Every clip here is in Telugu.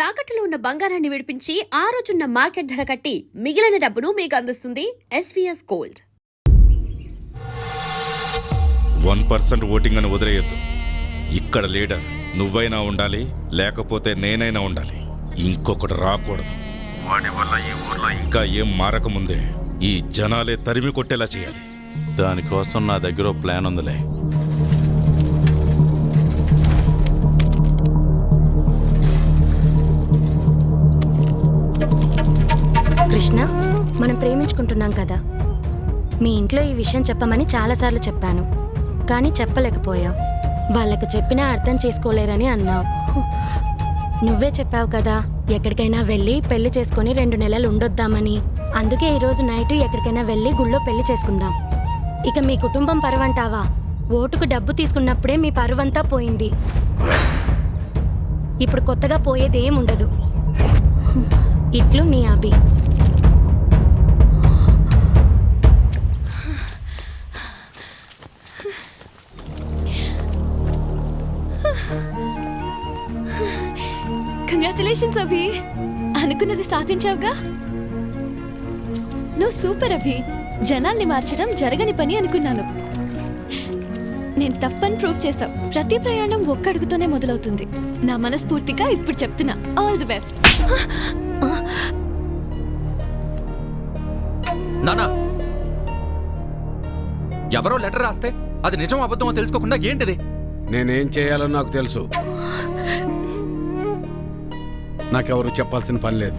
తాకట్టులో ఉన్న బంగారాన్ని విడిపించి ఆ రోజున్న మార్కెట్ ధర కట్టి మిగిలిన డబ్బును మీకు అందిస్తుంది ఎస్వీఎస్ గోల్డ్. 1% ఓటింగ్ అని వదిలేయద్దు. ఇక్కడ లీడర్ నువ్వైనా ఉండాలి, లేకపోతే నేనైనా ఉండాలి. ఇంకొకటి రాకూడదు. వాడి వల్ల ఈ ఊర్లో ఇంకా ఏం మారకముందే ఈ జనాలే తరిమి కొట్టేలా చేయాలి. దానికోసం నా దగ్గర ఓ ప్లాన్ ఉందిలే. కృష్ణ, మనం ప్రేమించుకుంటున్నాం కదా. మీ ఇంట్లో ఈ విషయం చెప్పమని చాలాసార్లు చెప్పాను, కానీ చెప్పలేకపోయావు. వాళ్ళకు చెప్పినా అర్థం చేసుకోలేరని అన్నావు. నువ్వే చెప్పావు కదా, ఎక్కడికైనా వెళ్ళి పెళ్లి చేసుకుని 2 నెలలు ఉండొద్దామని. అందుకే ఈరోజు నైట్ ఎక్కడికైనా వెళ్ళి గుళ్ళో పెళ్లి చేసుకుందాం. ఇక మీ కుటుంబం పరువంటావా? ఓటుకు డబ్బు తీసుకున్నప్పుడే మీ పరువంతా పోయింది. ఇప్పుడు కొత్తగా పోయేదేం ఉండదు. ఇట్లు నీ అభి. కంగ్రాచులేషన్స్ అభి, అనుకున్నది సాధించావుగా. నువ్వు సూపర్ అభి. జనాల్ని మార్చడం జరగని పని అనుకున్నాను. నేను తప్పని ప్రూవ్ చేశావు. ప్రతి ప్రయాణం ఒక్క అడుగుతోనే మొదలవుతుంది. నా మనస్ఫూర్తిగా ఇప్పుడు చెప్తున్నా, ఆల్ ది బెస్ట్. నానా, ఎవరో లెటర్ రాస్తే అది నిజం అబద్ధమో తెలుసుకోకుండా ఏంటిది? నేనేం చేయాలో నాకు తెలుసు. నాకెవరు చెప్పాల్సిన పని లేదు.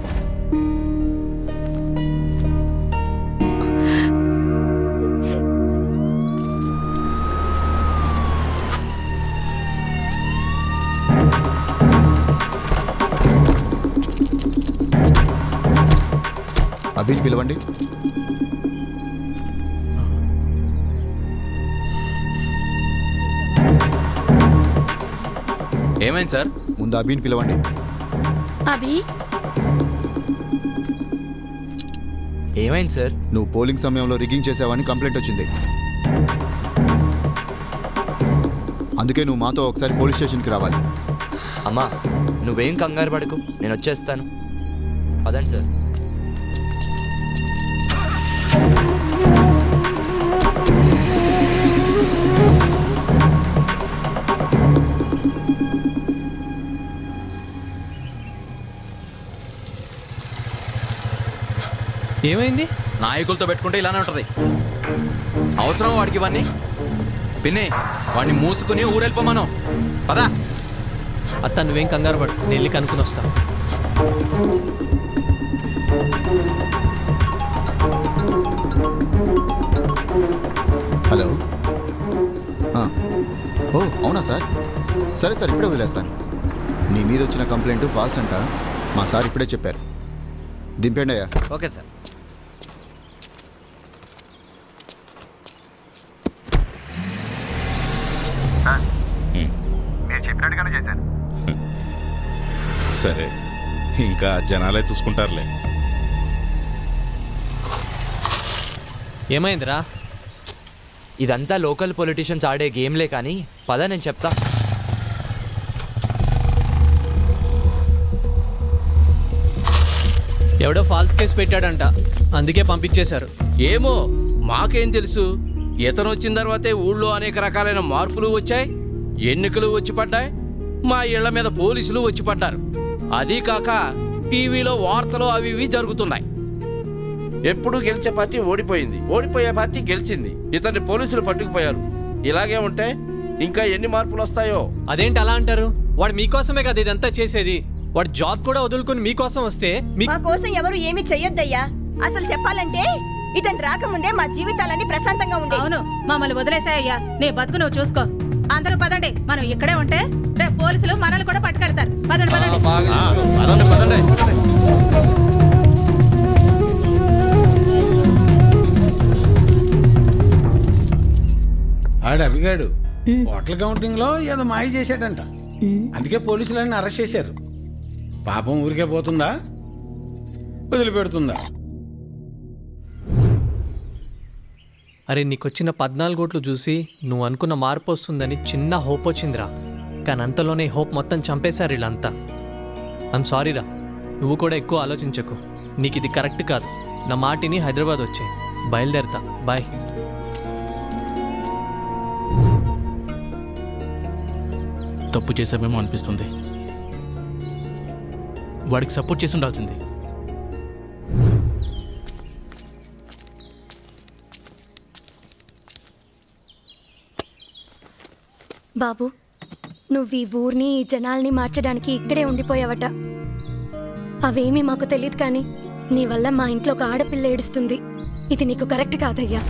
అభిని పిలవండి. ఏమైంది సార్? ముందు అభిని పిలవండి. అభి, ఏమైంది సార్? నువ్వు పోలింగ్ సమయంలో రిగ్గింగ్ చేసావని కంప్లైంట్ వచ్చింది. అందుకే నువ్వు మాతో ఒకసారి పోలీస్ స్టేషన్కి రావాలి. అమ్మా, నువ్వేం కంగారు పడకు, నేను వచ్చేస్తాను. పదండి సార్. ఏమైంది? నాయకులతో పెట్టుకుంటే ఇలానే ఉంటది. అవసరం వాడికి ఇవన్నీ? పిన్ని, వాడిని మూసుకుని ఊరెళ్ళిపోమను. పదా. అత్త, నువ్వేం కంగారు పడు, నేను వెళ్ళి కనుక్కుని వస్తా. హలో. ఓ అవునా సార్? సరే సార్, ఇప్పుడే వదిలేస్తాను. నీ మీద వచ్చిన కంప్లైంట్ ఫాల్స్ అంట. మా సార్ ఇప్పుడే చెప్పారు. దింపండి అయ్యా. Okay sir. మీరు చెప్పినట్టుగానే చేశాను. సరే, ఇంకా జనాలే చూసుకుంటారులే. ఏమైందిరా? ఇదంతా లోకల్ పొలిటీషియన్స్ ఆడే గేమ్లే కానీ పద, నేను చెప్తా. ఎవడో ఫాల్స్ కేసు పెట్టాడంట, అందుకే పంపించేశారు. ఏమో, మాకేం తెలుసు. ఇతను వచ్చిన తర్వాతే ఊళ్ళో అనేక రకాలైన మార్పులు వచ్చాయి, ఎన్నికలు వచ్చి పడ్డాయి, మా ఇళ్ల మీద పోలీసులు వచ్చి పడ్డారు. అదీ కాక టీవీలో వార్తలు అవి ఇవి జరుగుతున్నాయి. ఎప్పుడు గెలిచే పార్టీ ఓడిపోయింది, ఓడిపోయే పార్టీ గెలిచింది. ఇతన్ని పోలీసులు పట్టుకుపోయారు. ఇలాగే ఉంటే ఇంకా ఎన్ని మార్పులు వస్తాయో. అదేంటి అలా అంటారు? వాడు మీకోసమే కదా ఇదంతా చేసేది. వాడు జాబ్ కూడా వదులుకుని మీకోసం వస్తే మా కోసం ఎవరు ఏమీ చెయ్యొద్దయ్యా. అసలు చెప్పాలంటే ఇతను రాకముందే మా జీవితాలన్నీ ప్రశాంతంగా ఉండే. అవును, మమ్మల్ని వదిలేసాయ్యా. నీ బతుకు నువ్వు చూసుకో. అందరూ పదండి, మనం ఇక్కడే ఉంటే రేపు పోలీసులు మనల్ని కూడా పట్టుకెళ్తారు. పదండి పదండి. పదండి పదండి. ఆడు అభిగాడు హోటల్ కౌంటింగ్ లో ఏదో మాయ చేశాడంట. అందుకే పోలీసులన్నీ అరెస్ట్ చేశారు. పాపం ఊరికే పోతుందా, వదిలిపెడుతుందా? అరే, నీకొచ్చిన 14 ఓట్లు చూసి నువ్వు అనుకున్న మార్పు వస్తుందని చిన్న హోప్ వచ్చిందిరా. కానీ అంతలోనే హోప్ మొత్తం చంపేశారు వీళ్ళంతా. ఐమ్ సారీరా, నువ్వు కూడా ఎక్కువ ఆలోచించకు. నీకు ఇది కరెక్ట్ కాదు. నా మాటిని హైదరాబాద్ వచ్చే బయలుదేరతా. బాయ్. తప్పు చేసామేమో అనిపిస్తుంది. వాడికి సపోర్ట్ చేసి ఉండాల్సింది. బాబు, నువ్వు ఈ ఊరిని ఈ జనాల్ని మార్చడానికి ఇక్కడే ఉండిపోయావట. అవేమీ మాకు తెలియదు, కానీ నీ వల్ల మా ఇంట్లో ఒక ఆడపిల్ల ఏడుస్తుంది. ఇది నీకు కరెక్ట్ కాదయ్యా.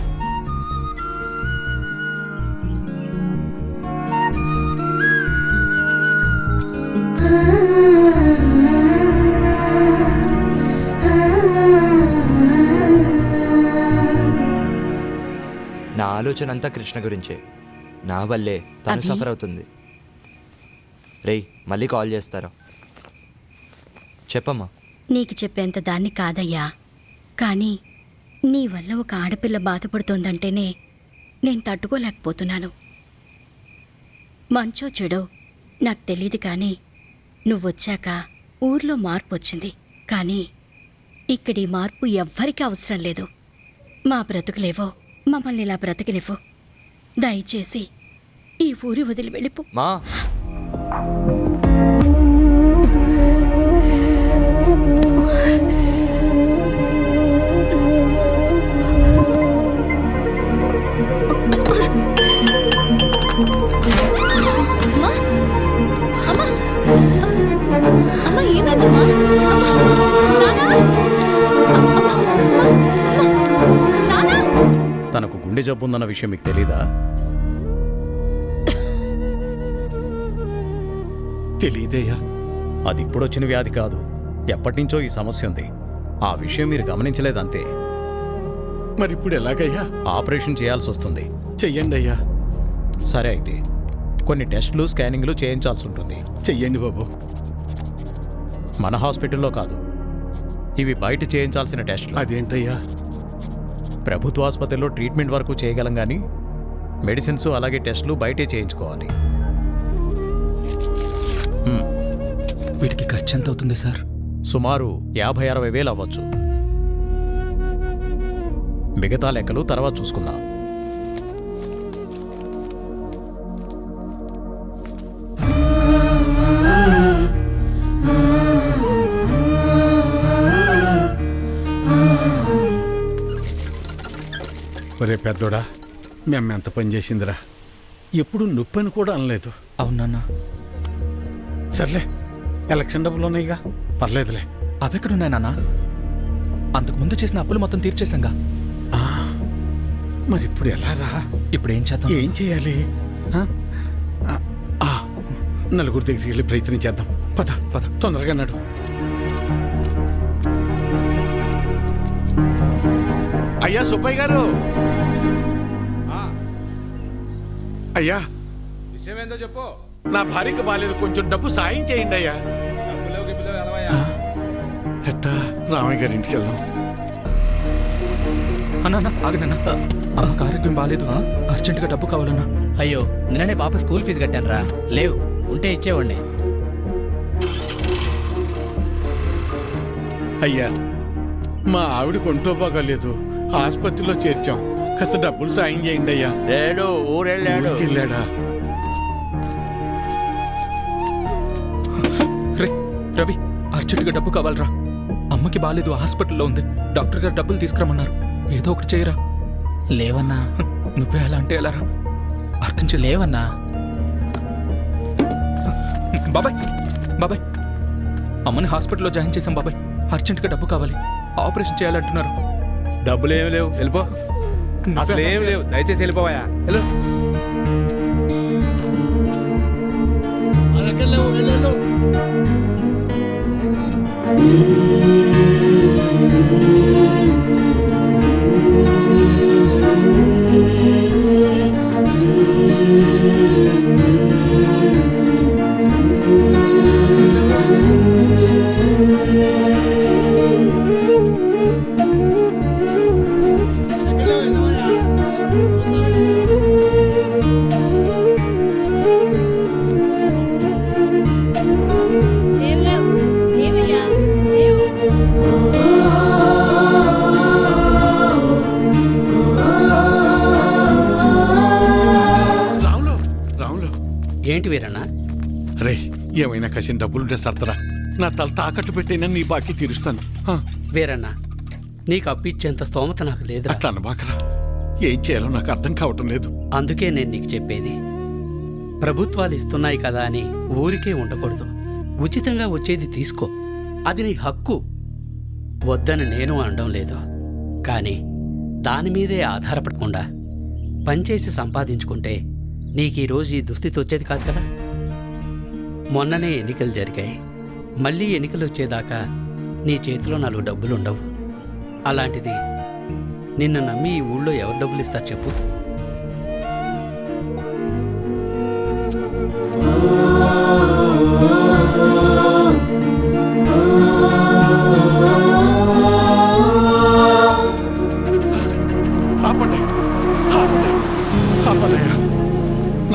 నా ఆలోచన అంతా కృష్ణ గురించే. నా వల్లే తను సఫర్ అవుతుంది. రేయ్, మళ్ళీ కాల్ చేస్తారా? చెప్పమ్మా. నీకు చెప్పేంత దాన్ని కాదయ్యా, కానీ నీ వల్ల ఒక ఆడపిల్ల బాధపడుతోందంటేనే నేను తట్టుకోలేకపోతున్నాను. మంచో చెడో నాకు తెలియదు, కానీ నువ్వొచ్చాక ఊర్లో మార్పు వచ్చింది. కానీ ఇక్కడి మార్పు ఎవ్వరికీ అవసరం లేదు. మా బ్రతుకులేవో మమ్మల్ని ఇలా బ్రతికినివ్వు. దయచేసి ఈ ఊరి వదిలి వెళ్ళిపో. మా తనకు గుండె జబ్బు ఉందన్న విషయం మీకు తెలీదా? తెలీదయ్యా. అది ఇప్పుడొచ్చిన వ్యాధి కాదు, ఎప్పటినుంచో ఈ సమస్య ఉంది. ఆ విషయం మీరు గమనించలేదంతే. మరి ఇప్పుడు ఎలాగయ్యా? ఆపరేషన్ చేయాల్సి వస్తుంది. చెయ్యండి అయ్యా. సరే, అయితే కొన్ని టెస్టులు స్కానింగ్లు చేయించాల్సి ఉంటుంది. చెయ్యండి బాబు. మన హాస్పిటల్లో కాదు, ఇవి బయట చేయించాల్సిన టెస్టులు. అదేంటయ్యా? ప్రభుత్వ ఆసుపత్రిలో ట్రీట్మెంట్ వరకు చేయగలం, కానీ మెడిసిన్స్ అలాగే టెస్టులు బయటే చేయించుకోవాలి. వీటికి ఖర్చు ఎంత అవుతుంది సార్? సుమారు 50-60 వేలు అవ్వచ్చు. మిగతా లెక్కలు తర్వాత చూసుకుందాం. ఒరే పెద్దోడా, మేము ఎంత పని చేసిందిరా. ఎప్పుడు నొప్పి అని కూడా అనలేదు. అవునన్నా. సర్లే, ఎలక్షన్ డబ్బులు ఉన్నాయిగా, పర్లేదులే. అవెక్కడున్నాయి నాన్న? అంతకుముందు చేసిన అప్పులు మొత్తం తీర్చేశాంగా. మరి ఇప్పుడు ఎలా రా? ఇప్పుడు ఏం చేద్దాం? ఏం చేయాలి? నలుగురు దగ్గరికి వెళ్ళి ప్రయత్నం చేద్దాం. పద పద, తొందరగా నడు. అయ్యా సుబ్బయ్య గారు, అయ్యా విషయం ఏందో చెప్పు. నా భార్యకు బాలేదు, కొంచెం డబ్బు సాయం చేయండి అయ్యా. ఎట్టా రామయ్య గారి ఇంటికి వెళ్దాం. అన్నా ఆగనన్నా, అమ్మకు ఆరోగ్యం బాగాలేదు, అర్జెంటుగా డబ్బు కావాలన్నా. అయ్యో, నిన్ననే పాప స్కూల్ ఫీజు కట్టాను రా. లేవు, ఉంటే ఇచ్చేవాడిని. అయ్యా, మా ఆవిడకు ఒంట్లో బాగాలేదు, ఆసుపత్రిలో చేర్చాం, కాస్త డబ్బులు సాయం చేయండి అయ్యా. లేడు, ఊరెళ్ళాడు. వెళ్ళాడా? రవి, అర్జెంటుగా డబ్బు కావాలరా. అమ్మకి బాగాలేదు, హాస్పిటల్లో ఉంది. డాక్టర్ గారు డబ్బులు తీసుకురమ్మన్నారు. ఏదో ఒకటి చేయరా. లేవన్నా. నువ్వే అలా అంటే ఎలా రా? అర్థం చేసి. లేవన్నా. బాబాయ్ బాబాయ్, అమ్మని హాస్పిటల్లో జాయిన్ చేశాం బాబాయ్. అర్జెంటుగా డబ్బు కావాలి, ఆపరేషన్ చేయాలంటున్నారు. డబ్బులు ఏమి లేవు, వెళ్ళిపో. అసలు ఏమి లేవు, దయచేసి వెళ్ళిపోవా. వెళ్ళు. ఏమైనా కసిన డబ్బులుంటే సర్దరా. నా తల తాకట్టు పెట్టైనా నీ బాకీ తీరుస్తాను. వీరన్న, నీకు అప్పిచ్చేంత స్తోమత నాకు లేదురా. అట్లా అనబాకరా. ఏం చేయాలో నాకు అర్థం కావటం లేదు. అందుకే నేను నీకు చెప్పేది, ప్రభుత్వాలు ఇస్తున్నాయి కదా అని ఊరికే ఉండకూడదు. ఉచితంగా వచ్చేది తీసుకో, అది నీ హక్కు. వద్దని నేను అనడం లేదు, కానీ దాని మీదే ఆధారపడకుండా పనిచేసి సంపాదించుకుంటే నీకు ఈరోజు ఈ దుస్థితి వచ్చేది కాదు కదా. మొన్ననే ఎన్నికలు జరిగాయి. మళ్ళీ ఎన్నికలు వచ్చేదాకా నీ చేతిలో 4 డబ్బులుండవు. అలాంటిది నిన్ను నమ్మి ఈ ఊళ్ళో ఎవరు డబ్బులు ఇస్తారు చెప్పు? ఆపండి, ఆపండి, ఆపండయ్యా.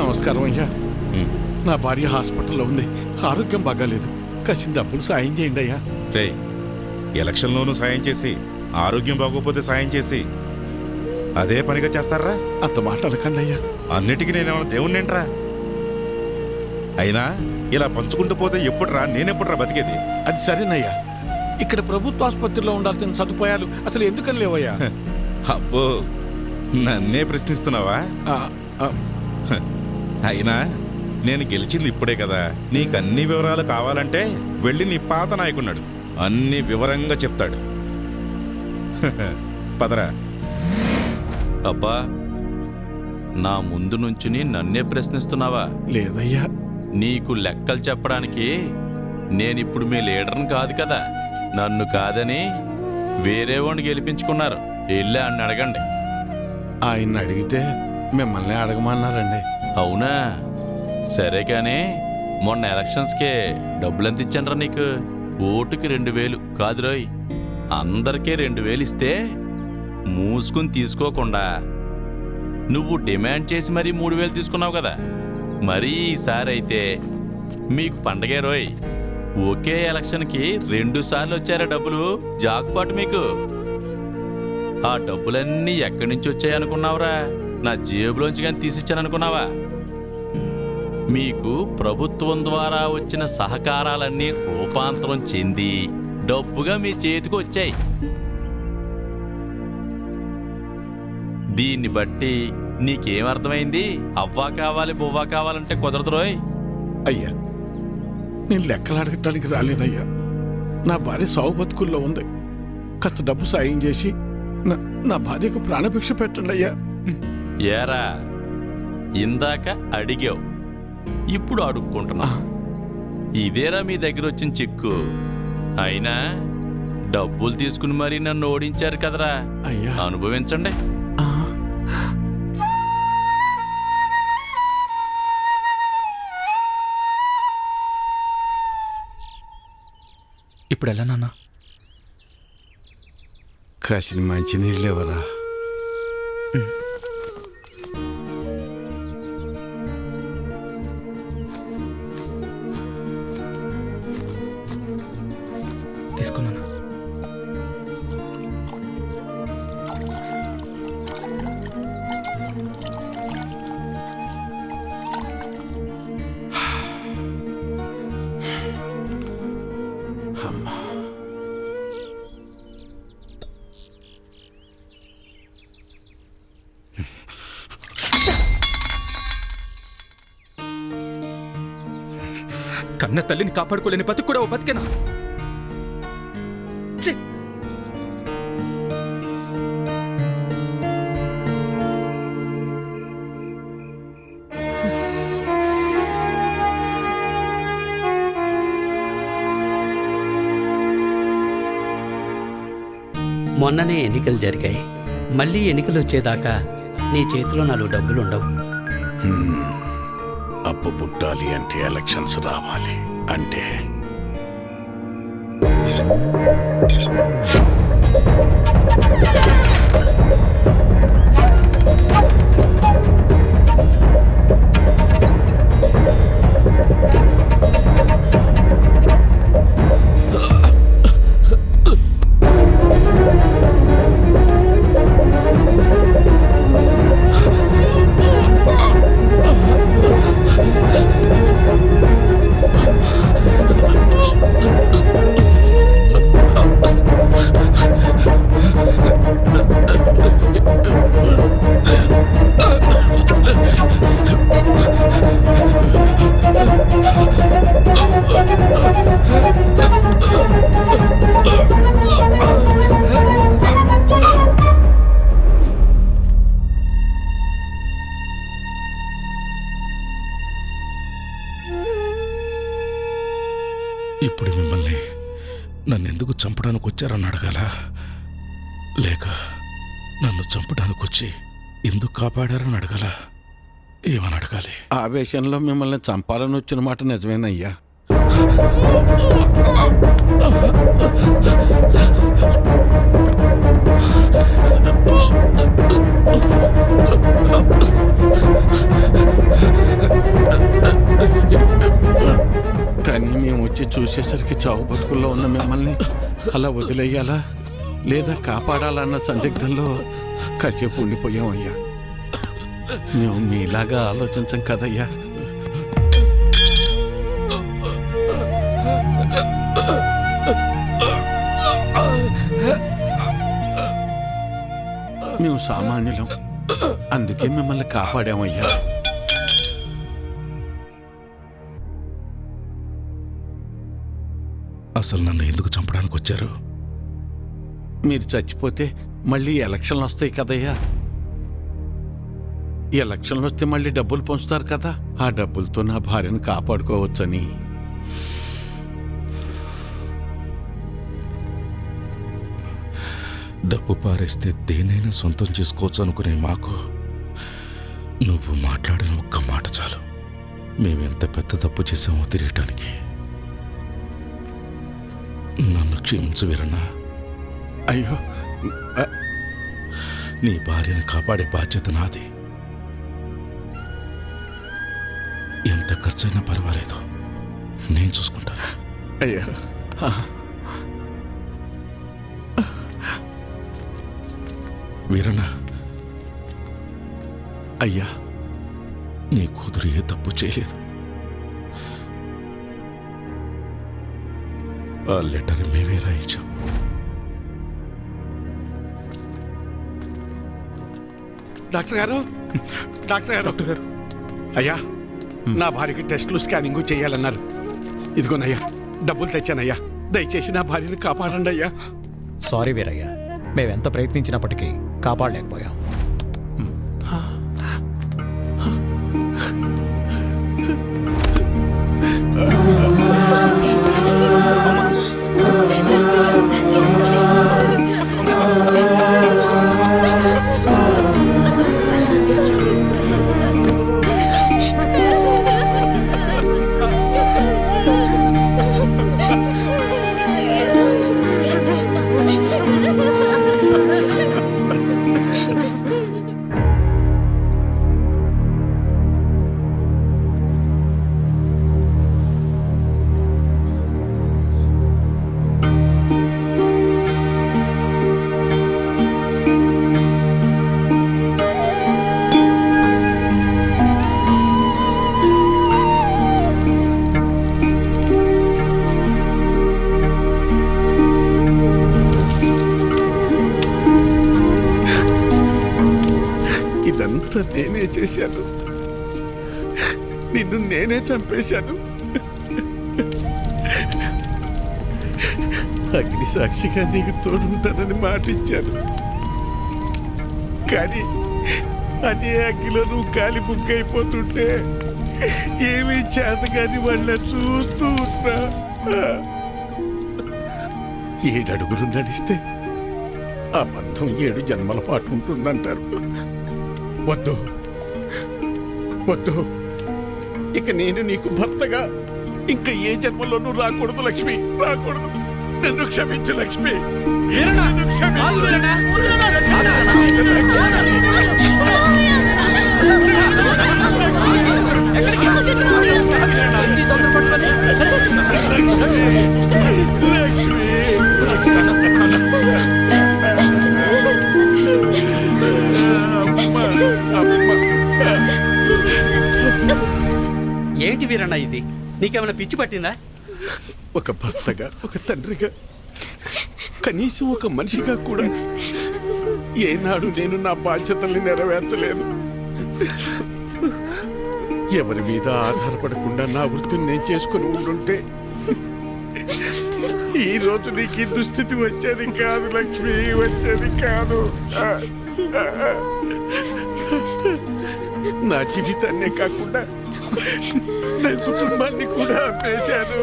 నమస్కారం అయ్యా. నా భార్య హాస్పిటల్లో ఉంది, ఆరోగ్యం బాగాలేదు. కసిన డబ్బులు సాయం చేయండి అయ్యా. రే, ఎలక్షన్లోనూ సాయం చేసి ఆరోగ్యం బాగోపోతే సాయం చేసి అదే పనిగా చేస్తారా? అంత మాట అనకండి అయ్యా. అన్నిటికీ నేనేమన్నా దేవుణ్ణేంట్రా? అయినా ఇలా పంచుకుంటూ పోతే ఎప్పుడురా నేనెప్పుడురా బతికేది? అది సరేనయ్యా, ఇక్కడ ప్రభుత్వ ఆసుపత్రిలో ఉండాల్సిన సదుపాయాలు అసలు ఎందుకని లేవయ్యా? అబ్బో, నన్నే ప్రశ్నిస్తున్నావా? అయినా నేను గెలిచింది ఇప్పుడే కదా. నీకన్ని వివరాలు కావాలంటే వెళ్ళి నీ పాత నాయకున్నాడు, అన్ని వివరంగా చెప్తాడు. పదరా. అబ్బా, నా ముందు నుంచుని నన్నే ప్రశ్నిస్తున్నావా? లేదయ్యా. నీకు లెక్కలు చెప్పడానికి నేనిప్పుడు మీ లీడర్ని కాదు కదా. నన్ను కాదని వేరే వాడిని గెలిపించుకున్నారు. వెళ్ళి అని అడగండి. ఆయన్ని అడిగితే మిమ్మల్ని అడగమన్నారండి. అవునా? సరే కానీ మొన్న ఎలక్షన్స్కే డబ్బులెంత ఇచ్చానరా నీకు? ఓటుకి 2000 కాదు రోయ్, అందరికీ 2000 ఇస్తే మూసుకుని తీసుకోకుండా నువ్వు డిమాండ్ చేసి మరీ 3000 తీసుకున్నావు కదా. మరీ ఈసారి అయితే మీకు పండగే రోయ్. ఒకే ఎలక్షన్కి 2 సార్లు వచ్చారా డబ్బులు? జాక్పాటు మీకు. ఆ డబ్బులన్నీ ఎక్కడి నుంచి వచ్చాయనుకున్నావురా? నా జేబులోంచి కానీ తీసిచ్చాననుకున్నావా? మీకు ప్రభుత్వం ద్వారా వచ్చిన సహకారాలన్నీ రూపాంతరం చెంది డబ్బుగా మీ చేతికి వచ్చాయి. దీన్ని బట్టి నీకేమర్థమైంది? అవ్వా కావాలి బువ్వా కావాలంటే కుదరదు రోయ్. అయ్యా, నేను లెక్కలు అడగటానికి రాలేదయ్యా. నా భార్య సావు బతుకుల్లో ఉంది. కాస్త డబ్బు సాయం చేసి నా భార్యకు ప్రాణభిక్ష పెట్టండి అయ్యా. ఏరా, ఇందాక అడిగావు, ఇప్పుడు అడుక్కుంటున్నా. ఇదేరా మీ దగ్గర వచ్చిన చిక్కు. అయినా డబ్బులు తీసుకుని మరీ నన్ను ఓడించారు కదరా. అయ్యా, అనుభవించండి. ఇప్పుడు ఎలా నాన్న? కాసిన మంచి నీళ్ళు ఎవరా? తీసుకున్నాను. అమ్మా, కన్న తల్లిని కాపాడుకోలేని బతుకు కూడా ఓ బతికేనా? మొన్ననే ఎన్నికలు జరిగాయి. మళ్ళీ ఎన్నికలు వచ్చేదాకా నీ చేతిలో 4 డబ్బులుండవు. అప్పు పుట్టాలి అంటే ఎలక్షన్స్ రావాలి అంటే నన్నెందుకు చంపడానికి వచ్చారని అడగాల, లేక నన్ను చంపడానికి వచ్చి ఎందుకు కాపాడారని అడగాల? ఏమని అడగాలి? ఆవేశంలో మిమ్మల్ని చంపాలని వచ్చిన మాట నిజమేనయ్యా. కానీ మేము వచ్చి చూసేసరికి చావు బతుకుల్లో ఉన్న మిమ్మల్ని అలా వదిలేయాలా లేదా కాపాడాలన్న సందిగ్ధంలో కాసేపు ఉండిపోయామయ్యా. మేము మీలాగా ఆలోచించం కదయ్యా. మేము సామాన్యులం, అందుకే మిమ్మల్ని కాపాడామయ్యా. అసలు నన్ను ఎందుకు చంపడానికి వచ్చారు? మీరు చచ్చిపోతే మళ్ళీ ఎలక్షన్లు వస్తాయి కదయ్యా. ఎలక్షన్లు వస్తే మళ్ళీ డబ్బులు పంచుతారు కదా, ఆ డబ్బులతో నా భార్యను కాపాడుకోవచ్చని. డబ్బు పారేస్తే దేనైనా సొంతం చేసుకోవచ్చు అనుకునే మాకు నువ్వు మాట్లాడిన ఒక్క మాట చాలు మేమెంత పెద్ద తప్పు చేసామో తెలియటానికి. నన్ను క్షమించు వీరన్నా. అయ్యో, నీ భార్యను కాపాడే బాధ్యత నాది. ఎంత ఖర్చైనా పర్వాలేదు, నేను చూసుకుంటాను. అయ్యా, వీరన్నా. అయ్యా, నీ కూతురు ఏ తప్పు చేయలేదు. ఆ లెటర్ మేమే రాయించాం. డాక్టర్ గారు, డాక్టర్ గారు, అయ్యా, నా భార్యకి టెస్టులు స్కానింగ్ చేయాలన్నారు. ఇదిగోనయ్యా, డబ్బులు తెచ్చానయ్యా. దయచేసి నా భార్యని కాపాడండి అయ్యా. సారీ వీరయ్య, మేమెంత ప్రయత్నించినప్పటికీ కాపాడలేకపోయాం. ఇదంతా నేనే చేశాను, నిన్ను నేనే చంపేశాను. అగ్ని సాక్షిగా నీకు తోడుంటానని మాటిచ్చాను. కానీ అదే అగ్గిలో నువ్వు కాలి బుక్కైపోతుంటే ఏమీ చేతగాని వాళ్ళ చూస్తూ ఉన్నా. 7 అడుగులు నడిస్తే ఆ బంధం 7 జన్మల పాటు ఉంటుందంటారు. వద్దు వద్దు, ఇక నేను నీకు భర్తగా ఇంకా ఏ జన్మలోనూ రాకూడదు లక్ష్మి, రాకూడదు. నన్ను క్షమించు లక్ష్మి, నన్ను క్షమించు. ఏంటి వీరన్న ఇది? నీకేమైనా పిచ్చి పట్టిందా? ఒక భర్తగా, ఒక తండ్రిగా, కనీసం ఒక మనిషిగా కూడా ఏనాడు నేను నా బాధ్యతల్ని నెరవేర్చలేదు. ఎవరి మీద ఆధారపడకుండా నా వృత్తిని నేను చేసుకుని ఉండుంటే ఈ రోజు నీకు ఈ దుస్థితి వచ్చేది కాదు లక్ష్మి, వచ్చేది కాదు. నా జీవితాన్నే కాకుండా నా కుటుంబాన్ని కూడా అమ్మేశాను.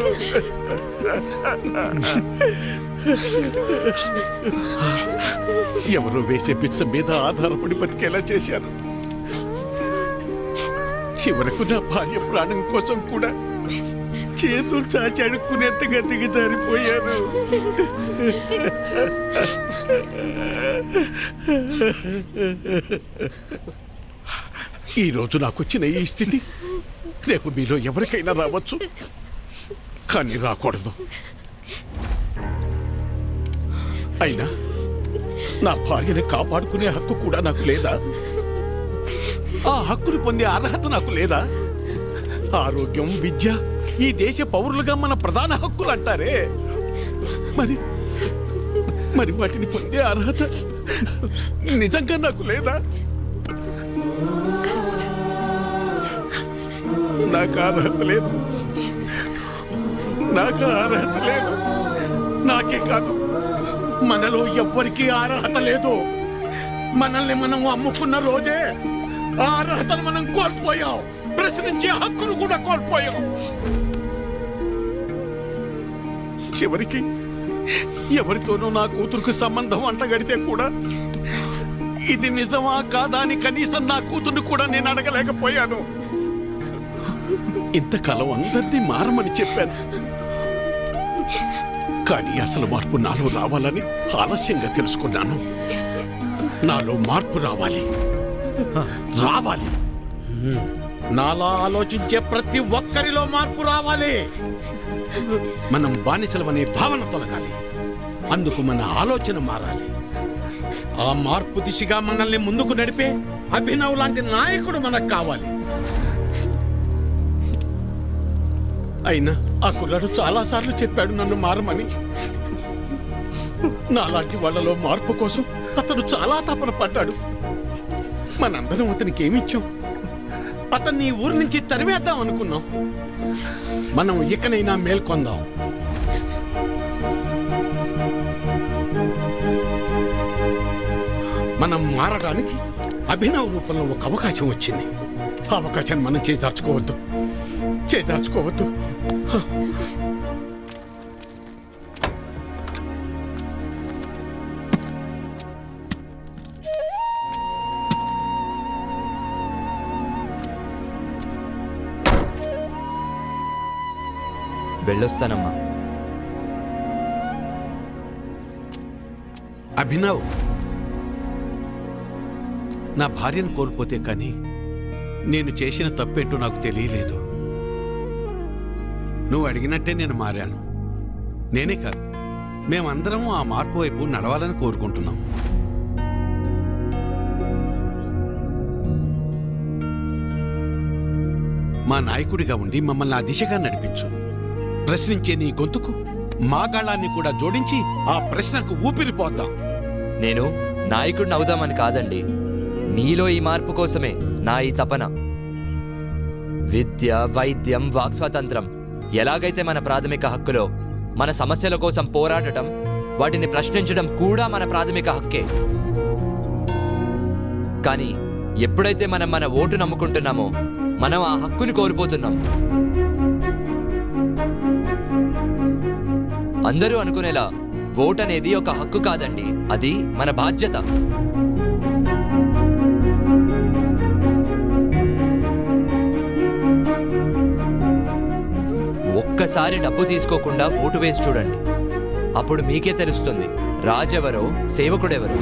ఎవరో వేసే పిచ్చ మీద ఆధారపడి బతికేలా చేశాను. చివరకు నా భార్య ప్రాణం కోసం కూడా చేతులు చాచి అడుక్కునేంతగా దిగజారిపోయాను. ఈరోజు నాకు వచ్చిన ఈ స్థితి రేపు మీలో ఎవరికైనా రావచ్చు, కానీ రాకూడదు. అయినా నా భార్యని కాపాడుకునే హక్కు కూడా నాకు లేదా? ఆ హక్కును పొందే అర్హత నాకు లేదా? ఆరోగ్యం, విద్య ఈ దేశ పౌరులుగా మన ప్రధాన హక్కులు అంటారే, మరి మరి వాటిని పొందే అర్హత నిజంగా నాకు లేదా? నాకు అర్హత లేదు, నాకు అర్హత లేదు. నాకే కాదు, మనలో ఎవ్వరికీ అర్హత లేదు. మనల్ని మనం అమ్ముకున్న రోజే ఆ అర్హతను మనం కోల్పోయాం. ప్రశ్నించే హక్కును కూడా కోల్పోయాం. చివరికి ఎవరితోనూ నా కూతురుకు సంబంధం అంటగడితే కూడా ఇది నిజమా కాదా అని కనీసం నా కూతుర్ని కూడా నేను అడగలేకపోయాను. ఇంతకాలం అందరినీ మారమని చెప్పాను, కానీ అసలు మార్పు నాలో రావాలని ఆలస్యంగా తెలుసుకున్నాను. నాలో మార్పు రావాలి, రావాలి. నాలా ఆలోచించే ప్రతి ఒక్కరిలో మార్పు రావాలి. మనం బానిసలమనే భావన తొలగాలి. అందుకు మన ఆలోచన మారాలి. ఆ మార్పు దిశగా మనల్ని ముందుకు నడిపే అభినవ్ లాంటి నాయకుడు మనకు కావాలి. అయినా ఆ కుర్రాడు చాలాసార్లు చెప్పాడు నన్ను మారమని. నాలాంటి వాళ్ళలో మార్పు కోసం అతను చాలా తపన పడ్డాడు. మనందరం అతనికి ఏమిచ్చాం? అతన్ని ఊరి నుంచి తరివేద్దాం అనుకున్నాం. మనం ఇకనైనా మేల్కొందాం. మనం మారడానికి అభినవ్ రూపంలో ఒక అవకాశం వచ్చింది. ఆ అవకాశాన్ని మనం చేజార్చుకోవద్దు, చేజార్చుకోవద్దు. వెళ్ళొస్తానమ్మా. అభినవ్, నా భార్యను కోల్పోతే కానీ నేను చేసిన తప్పేంటో నాకు తెలియలేదు. నువ్వు అడిగినట్టే నేను మారాను. నేనే కాదు, మేమందరం ఆ మార్పు వైపు నడవాలని కోరుకుంటున్నాం. మా నాయకుడిగా ఉండి మమ్మల్ని ఆ దిశగా నడిపించు. ప్రశ్నించే నీ గొంతుకు మా గాళాన్ని కూడా జోడించి ఆ ప్రశ్నకు ఊపిరిపోద్దాం. నేను నాయకుడిని అవుదామని కాదండి, మీలో ఈ మార్పు కోసమే నా ఈ తపన. విద్య, వైద్యం, వాక్ స్వాతంత్రం ఎలాగైతే మన ప్రాథమిక హక్కులో, మన సమస్యల కోసం పోరాడటం, వాటిని ప్రశ్నించడం కూడా మన ప్రాథమిక హక్కే. కానీ ఎప్పుడైతే మనం మన ఓటు నమ్ముకుంటున్నామో మనం ఆ హక్కుని కోల్పోతున్నాం. అందరూ అనుకునేలా ఓట్ అనేది ఒక హక్కు కాదండి, అది మన బాధ్యత. ఒక్కసారి డబ్బు తీసుకోకుండా ఓటు వేసి చూడండి, అప్పుడు మీకే తెలుస్తుంది రాజెవరో సేవకుడెవరో.